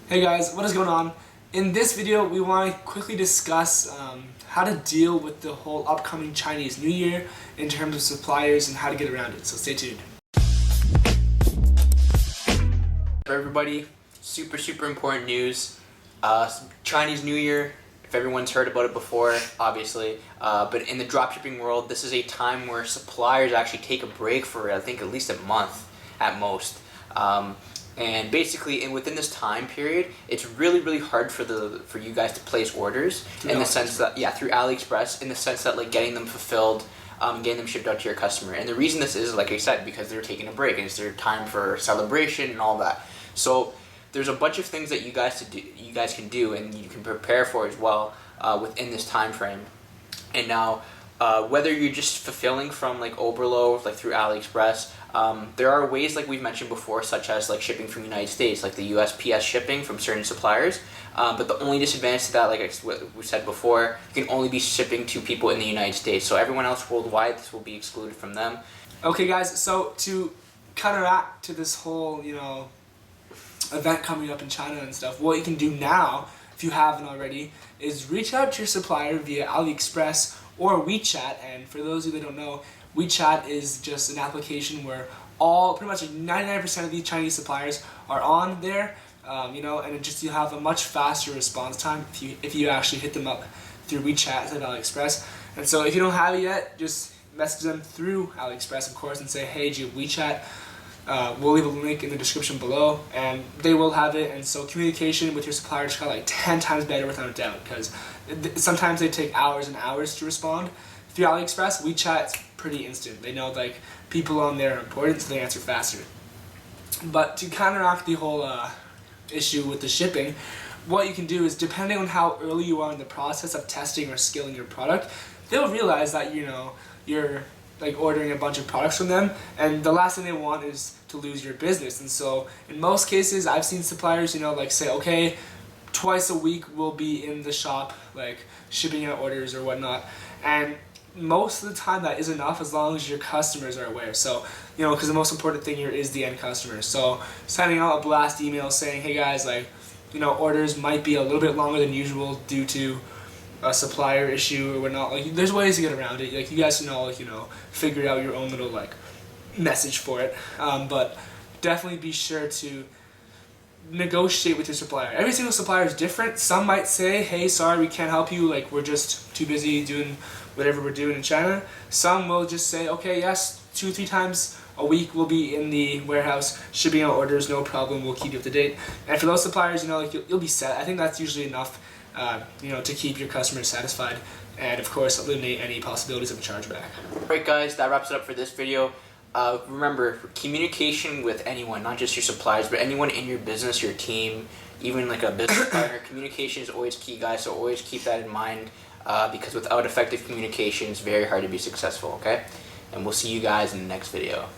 Hey guys, what is going on? In this video, we want to quickly discuss how to deal with the whole upcoming Chinese New Year in terms of suppliers and how to get around it, so stay tuned. For everybody, super important news. Chinese New Year, if everyone's heard about it before, obviously, but in the dropshipping world, this is a time where suppliers actually take a break for, I think, at least a month at most. And basically, within this time period, it's really hard for you guys to place orders in the sense that, through AliExpress, in the sense that like getting them fulfilled, getting them shipped out to your customer. And the reason this is, like I said, because they're taking a break and it's their time for celebration and all that. So there's a bunch of things that you guys can do and you can prepare for as well within this time frame. And now, whether you're just fulfilling from like Oberlo, like through AliExpress, there are ways like we've mentioned before, such as like shipping from the United States, like the USPS shipping from certain suppliers. But the only disadvantage to that, like we said before, you can only be shipping to people in the United States. So everyone else worldwide, this will be excluded from them. Okay guys, so to counteract to this whole, event coming up in China and stuff, what you can do now, if you haven't already, is reach out to your supplier via AliExpress or WeChat. And for those of you that don't know, WeChat is just an application where pretty much 99% of these Chinese suppliers are on there, and you have a much faster response time if you actually hit them up through WeChat instead of AliExpress. And so if you don't have it yet, just message them through AliExpress, of course, and say, hey, do you have WeChat? We'll leave a link in the description below, and they will have it. And so communication with your supplier just got like 10 times better without a doubt, because sometimes they take hours and hours to respond. Through AliExpress, WeChat's pretty instant. They know like people on there are important, so they answer faster. But to counteract the whole issue with the shipping, what you can do is, depending on how early you are in the process of testing or scaling your product, they'll realize that you're like ordering a bunch of products from them, and the last thing they want is to lose your business. And so in most cases, I've seen suppliers like say, okay, twice a week we'll be in the shop like shipping out orders or whatnot, and most of the time that is enough as long as your customers are aware. So because the most important thing here is the end customer. So sending out a blast email saying, hey guys, like orders might be a little bit longer than usual due to a supplier issue or whatnot. Like there's ways to get around it. Like you guys can all figure out your own little like message for it. But definitely be sure to negotiate with your supplier. Every single supplier is different. Some might say, hey, sorry, we can't help you, like we're just too busy doing whatever we're doing in China. Some will just say, okay, yes, 2-3 times a week we'll be in the warehouse shipping out orders, no problem, we'll keep you up to date. And for those suppliers, like you'll be set. I think that's usually enough to keep your customers satisfied, and of course eliminate any possibilities of a chargeback. Alright guys, that wraps it up for this video. Remember, communication with anyone, not just your suppliers, but anyone in your business, your team, even like a business partner, communication is always key, guys, so always keep that in mind, because without effective communication, it's very hard to be successful, okay? And we'll see you guys in the next video.